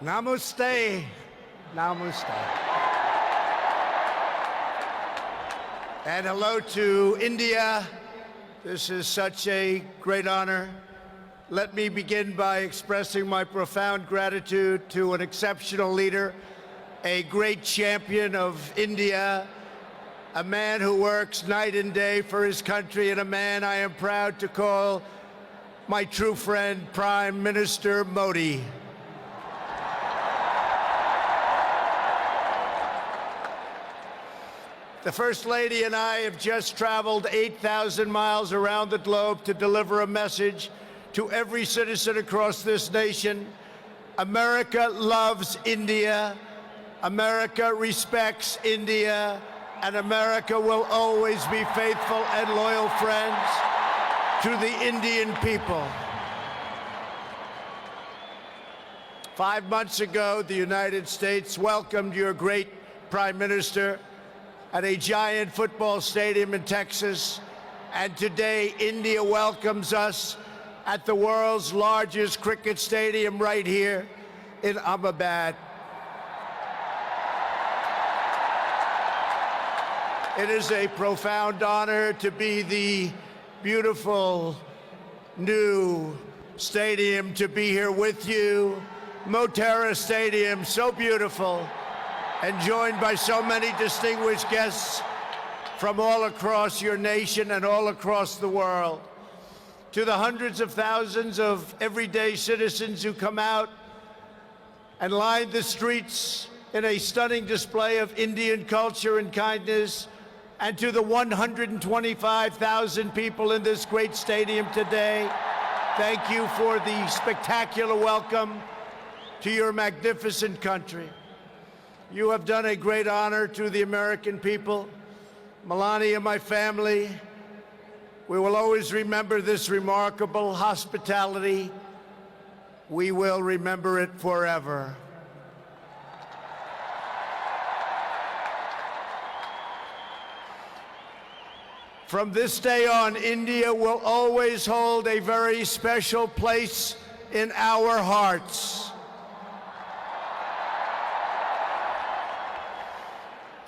Namaste. Namaste. And hello to India. This is such a great honor. Let me begin by expressing my profound gratitude to an exceptional leader, a great champion of India, a man who works night and day for his country, and a man I am proud to call my true friend, Prime Minister Modi. The First Lady and I have just traveled 8,000 miles around the globe to deliver a message to every citizen across this nation. America loves India, America respects India, and America will always be faithful and loyal friends to the Indian people. 5 months ago, the United States welcomed your great Prime Minister at a giant football stadium in Texas, and today India welcomes us at the world's largest cricket stadium right here in Ahmedabad. It is a profound honor to be the beautiful new stadium, to be here with you. Motera Stadium, so beautiful, and joined by so many distinguished guests from all across your nation and all across the world. To the hundreds of thousands of everyday citizens who come out and line the streets in a stunning display of Indian culture and kindness, and to the 125,000 people in this great stadium today, thank you for the spectacular welcome to your magnificent country. You have done a great honor to the American people. Melania, my family, we will always remember this remarkable hospitality. We will remember it forever. From this day on, India will always hold a very special place in our hearts.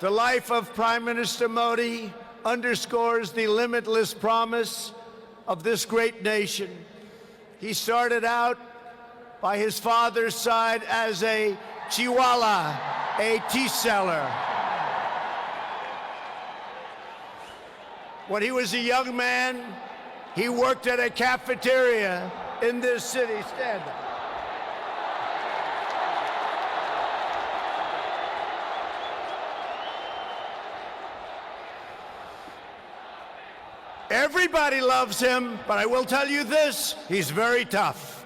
The life of Prime Minister Modi underscores the limitless promise of this great nation. He started out by his father's side as a chiwala, a tea seller. When he was a young man, he worked at a cafeteria in this city. Stand up. Everybody loves him, but I will tell you this, he's very tough.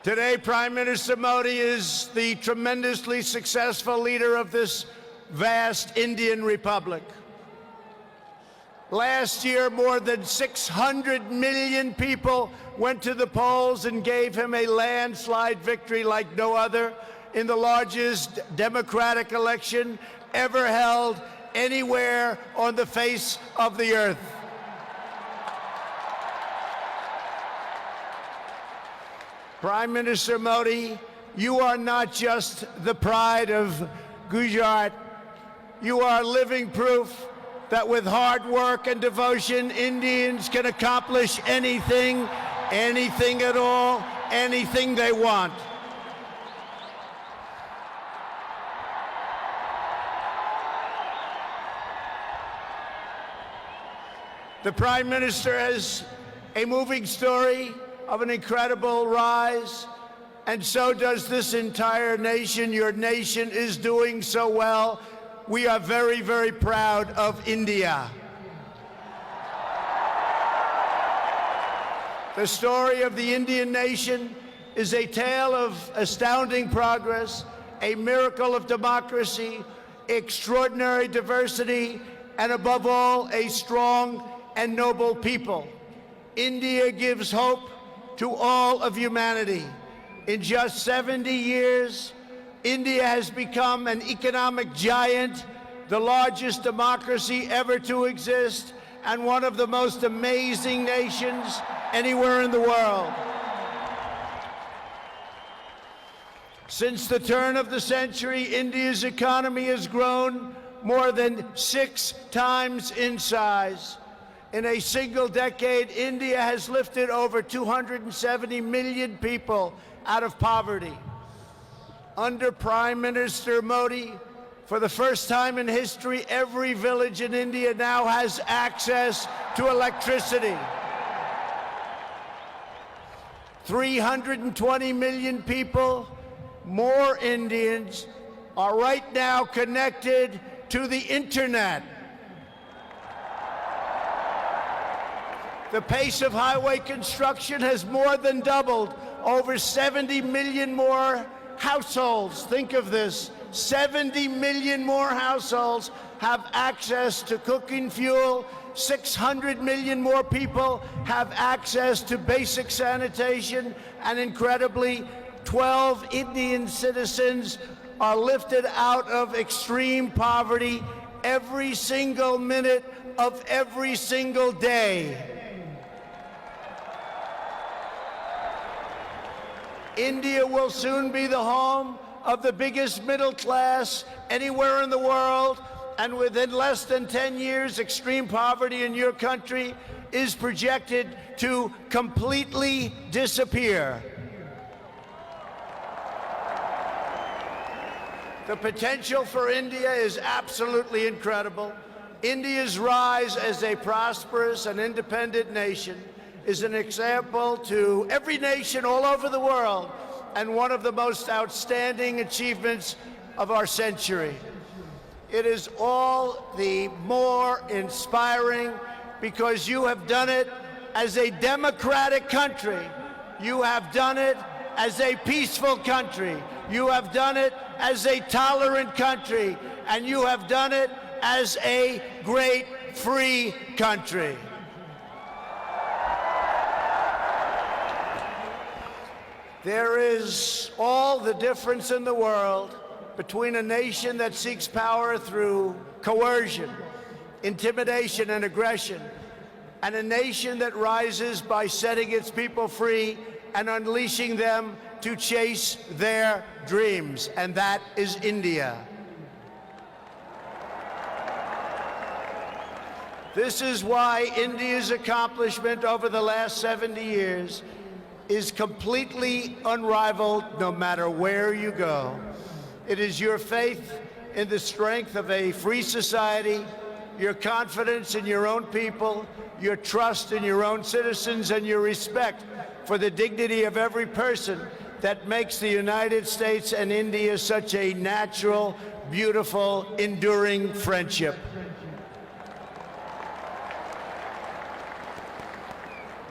Today, Prime Minister Modi is the tremendously successful leader of this vast Indian Republic. Last year, more than 600 million people went to the polls and gave him a landslide victory like no other in the largest democratic election ever held anywhere on the face of the earth. Prime Minister Modi, you are not just the pride of Gujarat. You are living proof that with hard work and devotion, Indians can accomplish anything, anything at all, anything they want. The Prime Minister has a moving story of an incredible rise, and so does this entire nation. Your nation is doing so well. We are very, very proud of India. The story of the Indian nation is a tale of astounding progress, a miracle of democracy, extraordinary diversity, and above all, a strong and noble people. India gives hope to all of humanity. In just 70 years, India has become an economic giant, the largest democracy ever to exist, and one of the most amazing nations anywhere in the world. Since the turn of the century, India's economy has grown more than 6 times in size. In a single decade, India has lifted over 270 million people out of poverty. Under Prime Minister Modi, for the first time in history, every village in India now has access to electricity. 320 million people, more Indians, are right now connected to the internet. The pace of highway construction has more than doubled. Over 70 million more households, think of this, 70 million more households have access to cooking fuel. 600 million more people have access to basic sanitation. And incredibly, 12 Indian citizens are lifted out of extreme poverty every single minute of every single day. India will soon be the home of the biggest middle class anywhere in the world, and within less than 10 years, extreme poverty in your country is projected to completely disappear. The potential for India is absolutely incredible. India's rise as a prosperous and independent nation is an example to every nation all over the world, and one of the most outstanding achievements of our century. It is all the more inspiring because you have done it as a democratic country. You have done it as a peaceful country. You have done it as a tolerant country. And you have done it as a great free country. There is all the difference in the world between a nation that seeks power through coercion, intimidation, and aggression, and a nation that rises by setting its people free and unleashing them to chase their dreams, and that is India. This is why India's accomplishment over the last 70 years is completely unrivaled no matter where you go. It is your faith in the strength of a free society, your confidence in your own people, your trust in your own citizens, and your respect for the dignity of every person that makes the United States and India such a natural, beautiful, enduring friendship.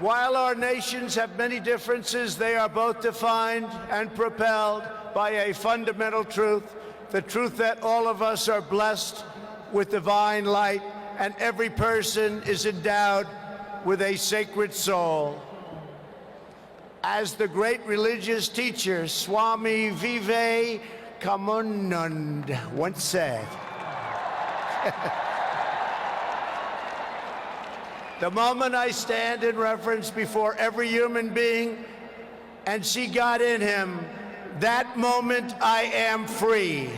While our nations have many differences, they are both defined and propelled by a fundamental truth, the truth that all of us are blessed with divine light and every person is endowed with a sacred soul. As the great religious teacher Swami Vivekananda once said, the moment I stand in reverence before every human being and see God in him, that moment I am free.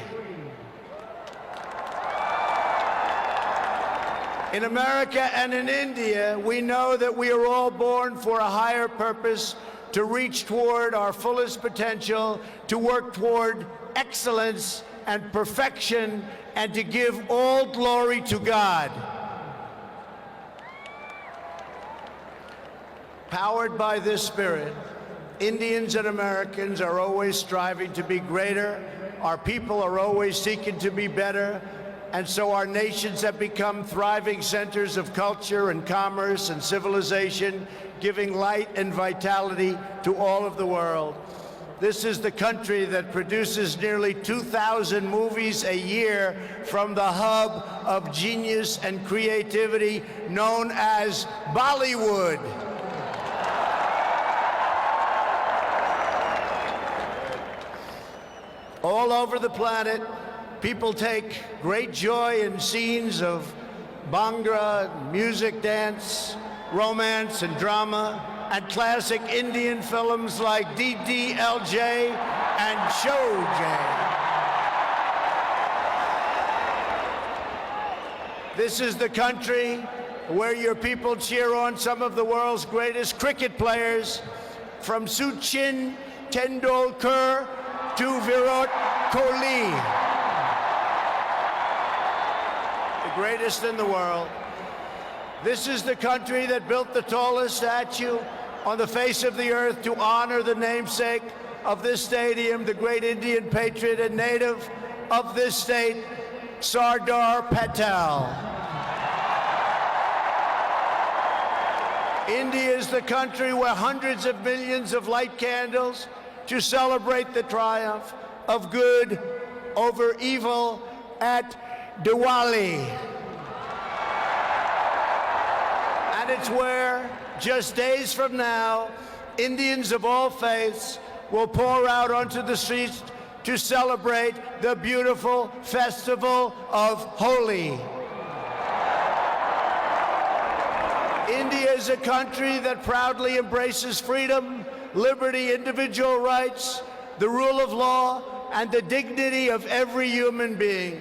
In America and in India, we know that we are all born for a higher purpose, to reach toward our fullest potential, to work toward excellence and perfection, and to give all glory to God. Powered by this spirit, Indians and Americans are always striving to be greater. Our people are always seeking to be better. And so our nations have become thriving centers of culture and commerce and civilization, giving light and vitality to all of the world. This is the country that produces nearly 2,000 movies a year from the hub of genius and creativity known as Bollywood. All over the planet, people take great joy in scenes of Bhangra, music, dance, romance, and drama, and classic Indian films like DDLJ and Showjay. This is the country where your people cheer on some of the world's greatest cricket players, from Sachin Tendulkar to Virat Kohli, the greatest in the world. This is the country that built the tallest statue on the face of the earth to honor the namesake of this stadium, the great Indian patriot and native of this state, Sardar Patel. India is the country where hundreds of millions of light candles to celebrate the triumph of good over evil at Diwali. And it's where, just days from now, Indians of all faiths will pour out onto the streets to celebrate the beautiful festival of Holi. India is a country that proudly embraces freedom, liberty, individual rights, the rule of law, and the dignity of every human being.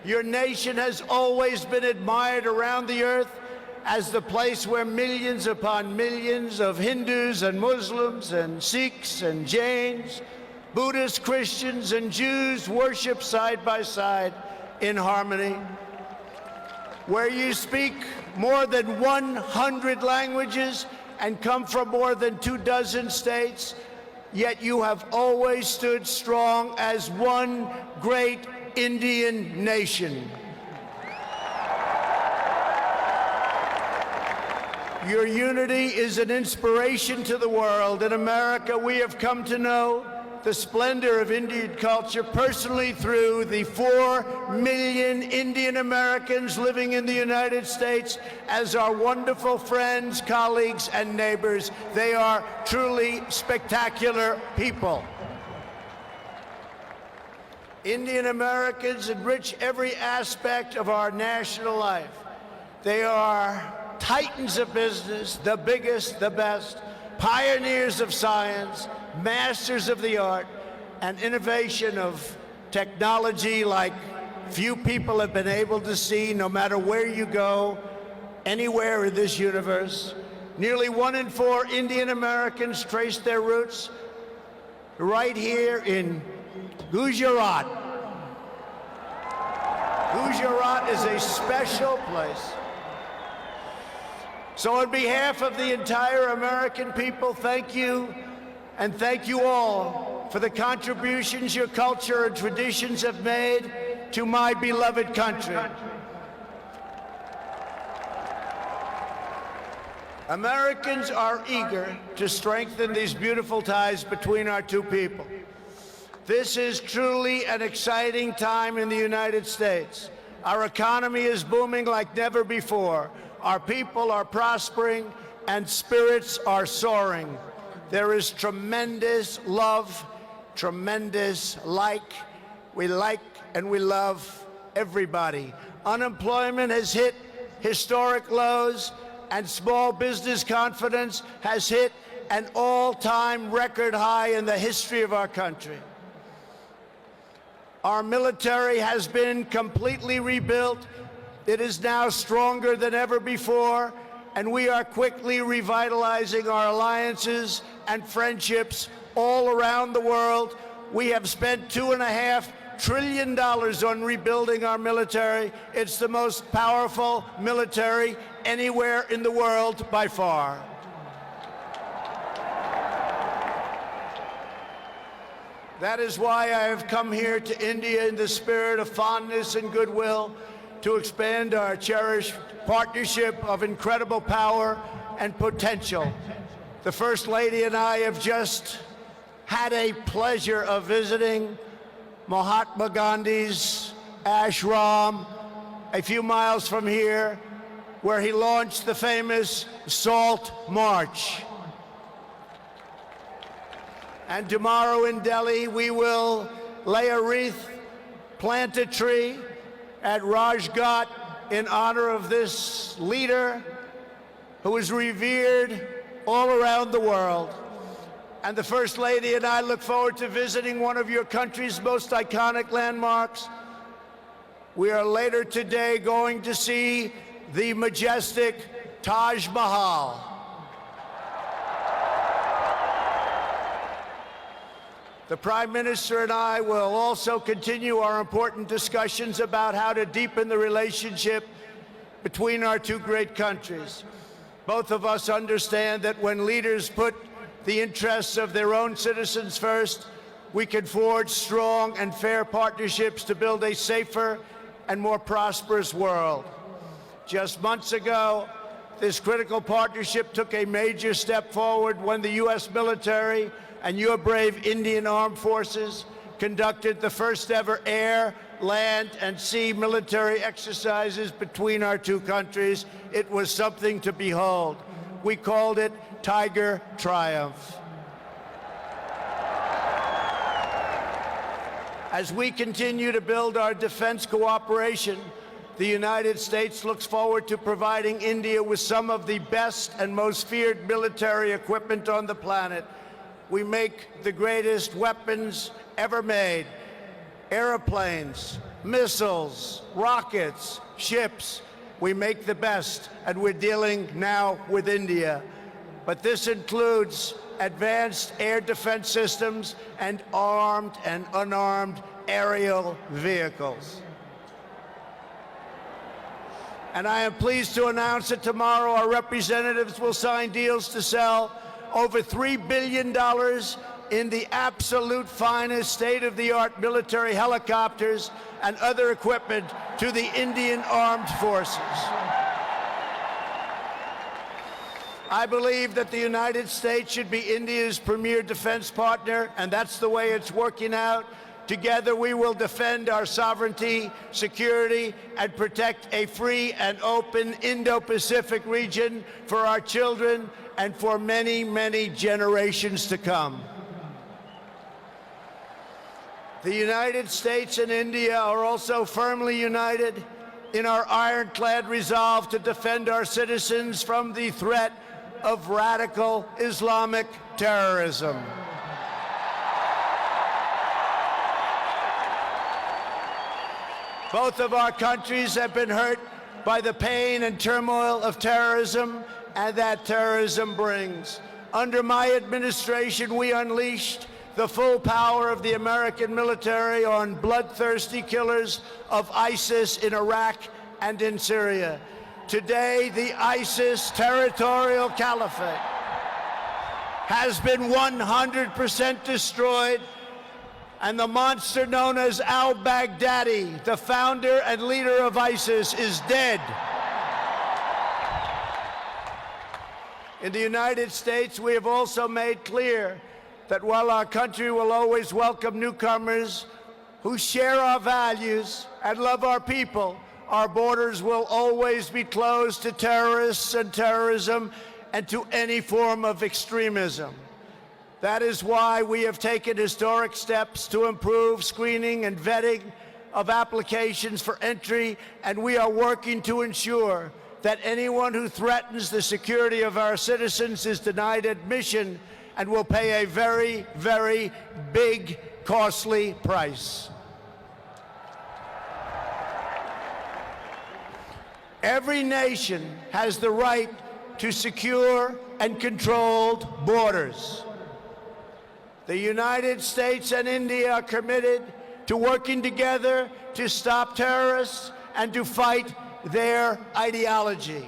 Your nation has always been admired around the earth as the place where millions upon millions of Hindus and Muslims and Sikhs and Jains, Buddhists, Christians, and Jews worship side by side in harmony, where you speak more than 100 languages and come from more than 24 states, yet you have always stood strong as one great Indian nation. Your unity is an inspiration to the world. In America, we have come to know the splendor of Indian culture personally through the 4 million Indian Americans living in the United States as our wonderful friends, colleagues, and neighbors. They are truly spectacular people. Indian Americans enrich every aspect of our national life. They are titans of business, the biggest, the best, pioneers of science, masters of the art, and innovation of technology like few people have been able to see, no matter where you go, anywhere in this universe. Nearly 1 in 4 Indian Americans trace their roots right here in Gujarat. Gujarat is a special place. So on behalf of the entire American people, thank you, and thank you all for the contributions your culture and traditions have made to my beloved country. Americans are eager to strengthen these beautiful ties between our two people. This is truly an exciting time in the United States. Our economy is booming like never before. Our people are prospering and spirits are soaring. There is tremendous love, tremendous we like and we love everybody. Unemployment has hit historic lows, and small business confidence has hit an all-time record high in the history of our country. Our military has been completely rebuilt. It is now stronger than ever before, and we are quickly revitalizing our alliances and friendships all around the world. We have spent $2.5 trillion on rebuilding our military. It's the most powerful military anywhere in the world by far. That is why I have come here to India in the spirit of fondness and goodwill to expand our cherished partnership of incredible power and potential. The First Lady and I have just had a pleasure of visiting Mahatma Gandhi's ashram a few miles from here, where he launched the famous Salt March. And tomorrow in Delhi, we will lay a wreath, plant a tree at Rajghat in honor of this leader who is revered all around the world. And the First Lady and I look forward to visiting one of your country's most iconic landmarks. We are later today going to see the majestic Taj Mahal. The Prime Minister and I will also continue our important discussions about how to deepen the relationship between our two great countries. Both of us understand that when leaders put the interests of their own citizens first, we can forge strong and fair partnerships to build a safer and more prosperous world. Just months ago, this critical partnership took a major step forward when the U.S. military and your brave Indian Armed Forces conducted the first ever air, land, and sea military exercises between our two countries. It was something to behold. We called it Tiger Triumph. As we continue to build our defense cooperation, the United States looks forward to providing India with some of the best and most feared military equipment on the planet. We make the greatest weapons ever made: airplanes, missiles, rockets, ships. We make the best, and we're dealing now with India. But this includes advanced air defense systems and armed and unarmed aerial vehicles. And I am pleased to announce that tomorrow our representatives will sign deals to sell over $3 billion in the absolute finest state-of-the-art military helicopters and other equipment to the Indian Armed Forces. I believe that the United States should be India's premier defense partner, and that's the way it's working out. Together, we will defend our sovereignty, security, and protect a free and open Indo-Pacific region for our children and for many, many generations to come. The United States and India are also firmly united in our ironclad resolve to defend our citizens from the threat of radical Islamic terrorism. Both of our countries have been hurt by the pain and turmoil of terrorism and that terrorism brings. Under my administration, we unleashed the full power of the American military on bloodthirsty killers of ISIS in Iraq and in Syria. Today, the ISIS territorial caliphate has been 100% destroyed, and the monster known as al-Baghdadi, the founder and leader of ISIS, is dead. In the United States, we have also made clear that while our country will always welcome newcomers who share our values and love our people, our borders will always be closed to terrorists and terrorism and to any form of extremism. That is why we have taken historic steps to improve screening and vetting of applications for entry, and we are working to ensure that anyone who threatens the security of our citizens is denied admission and will pay a very, very big, costly price. Every nation has the right to secure and controlled borders. The United States and India are committed to working together to stop terrorists and to fight their ideology.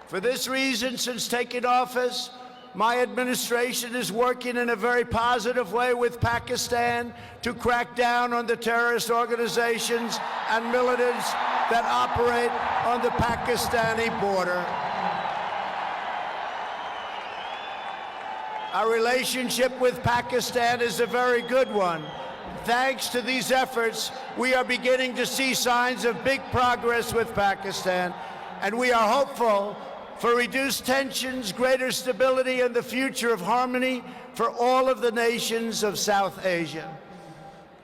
For this reason, since taking office, my administration is working in a very positive way with Pakistan to crack down on the terrorist organizations and militants that operate on the Pakistani border. Our relationship with Pakistan is a very good one. Thanks to these efforts, we are beginning to see signs of big progress with Pakistan, and we are hopeful for reduced tensions, greater stability, and the future of harmony for all of the nations of South Asia.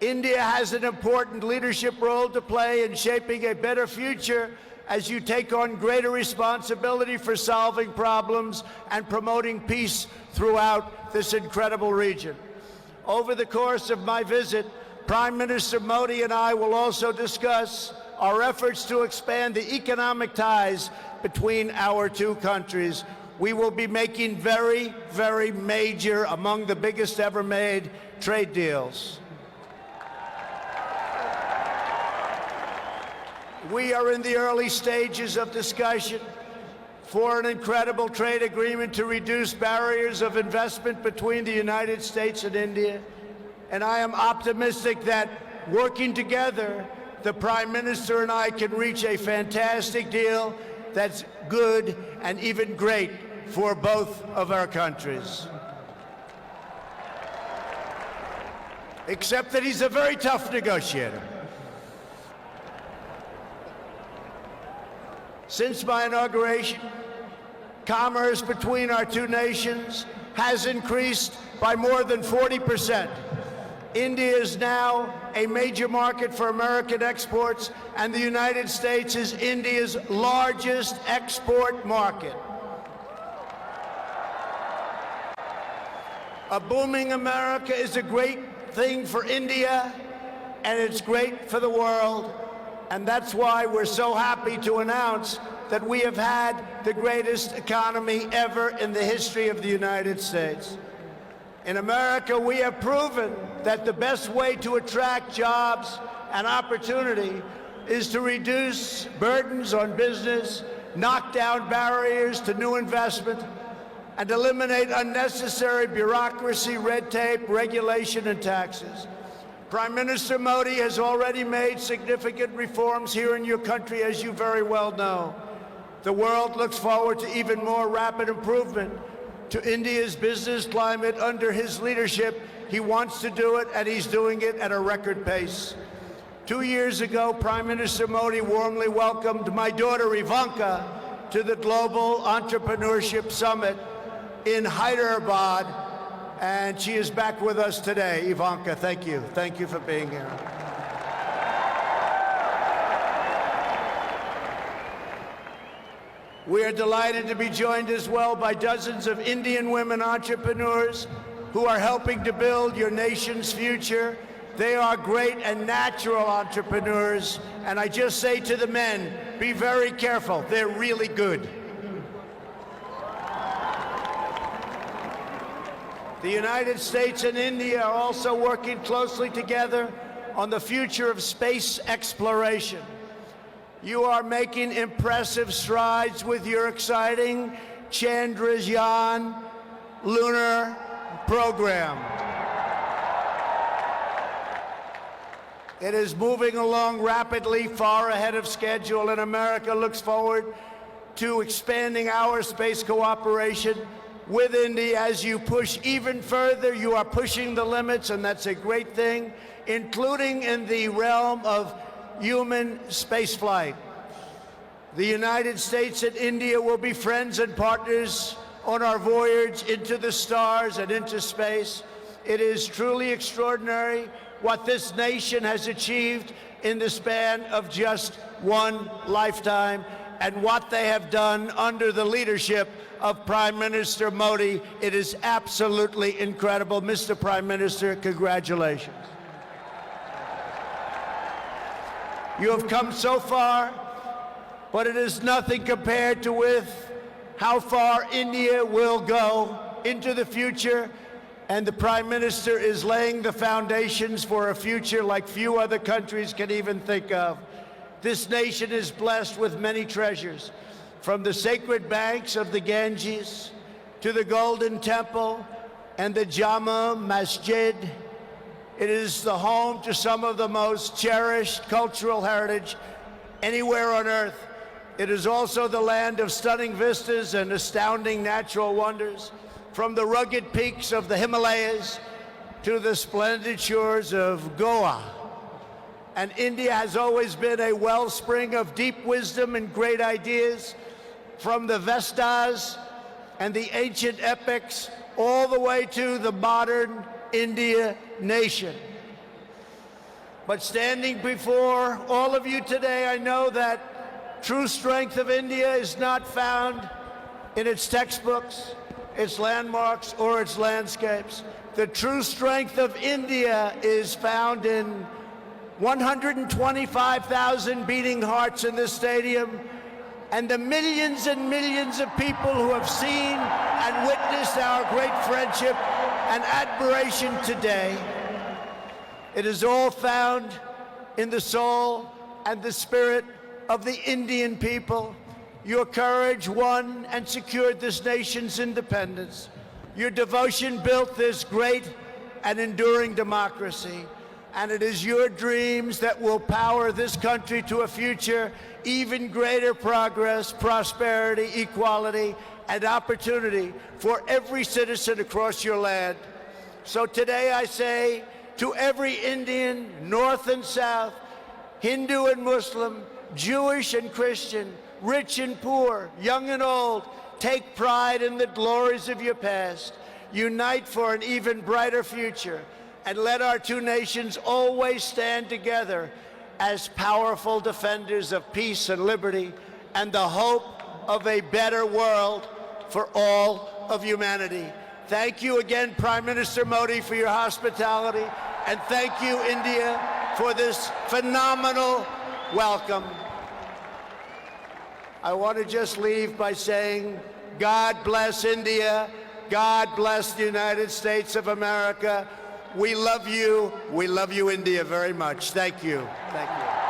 India has an important leadership role to play in shaping a better future as you take on greater responsibility for solving problems and promoting peace throughout this incredible region. Over the course of my visit, Prime Minister Modi and I will also discuss our efforts to expand the economic ties between our two countries. We will be making very, very major, among the biggest ever made, trade deals. We are in the early stages of discussion for an incredible trade agreement to reduce barriers of investment between the United States and India. And I am optimistic that working together, the Prime Minister and I can reach a fantastic deal that's good and even great for both of our countries. Except that he's a very tough negotiator. Since my inauguration, commerce between our two nations has increased by more than 40%. India is now a major market for American exports, and the United States is India's largest export market. A booming America is a great thing for India, and it's great for the world. And that's why we're so happy to announce that we have had the greatest economy ever in the history of the United States. In America, we have proven that the best way to attract jobs and opportunity is to reduce burdens on business, knock down barriers to new investment, and eliminate unnecessary bureaucracy, red tape, regulation, and taxes. Prime Minister Modi has already made significant reforms here in your country, as you very well know. The world looks forward to even more rapid improvement to India's business climate under his leadership. He wants to do it, and he's doing it at a record pace. 2 years ago, Prime Minister Modi warmly welcomed my daughter Ivanka to the Global Entrepreneurship Summit in Hyderabad, and she is back with us today. Ivanka, thank you. Thank you for being here. We are delighted to be joined as well by dozens of Indian women entrepreneurs who are helping to build your nation's future. They are great and natural entrepreneurs, and I just say to the men, be very careful. They're really good. The United States and India are also working closely together on the future of space exploration. You are making impressive strides with your exciting Chandrayaan lunar program. It is moving along rapidly, far ahead of schedule, and America looks forward to expanding our space cooperation with India. As you push even further, you are pushing the limits, and that's a great thing, including in the realm of human spaceflight. The United States and India will be friends and partners on our voyage into the stars and into space. It is truly extraordinary what this nation has achieved in the span of just one lifetime, and what they have done under the leadership of Prime Minister Modi. It is absolutely incredible. Mr. Prime Minister, congratulations. You have come so far, but it is nothing compared to with how far India will go into the future, and the Prime Minister is laying the foundations for a future like few other countries can even think of. This nation is blessed with many treasures, from the sacred banks of the Ganges to the Golden Temple and the Jama Masjid. It is the home to some of the most cherished cultural heritage anywhere on earth. It is also the land of stunning vistas and astounding natural wonders, from the rugged peaks of the Himalayas to the splendid shores of Goa. And India has always been a wellspring of deep wisdom and great ideas, from the Vestas and the ancient epics all the way to the modern India nation. But standing before all of you today, I know that true strength of India is not found in its textbooks, its landmarks, or its landscapes. The true strength of India is found in 125,000 beating hearts in this stadium, and the millions and millions of people who have seen and witnessed our great friendship and admiration today. It is all found in the soul and the spirit of the Indian people. Your courage won and secured this nation's independence. Your devotion built this great and enduring democracy. And it is your dreams that will power this country to a future, even greater progress, prosperity, equality, and opportunity for every citizen across your land. So today I say to every Indian, North and South, Hindu and Muslim, Jewish and Christian, rich and poor, young and old, take pride in the glories of your past. Unite for an even brighter future. And let our two nations always stand together as powerful defenders of peace and liberty and the hope of a better world for all of humanity. Thank you again, Prime Minister Modi, for your hospitality. And thank you, India, for this phenomenal welcome. I want to just leave by saying, God bless India. God bless the United States of America. We love you, India, very much. Thank you. Thank you.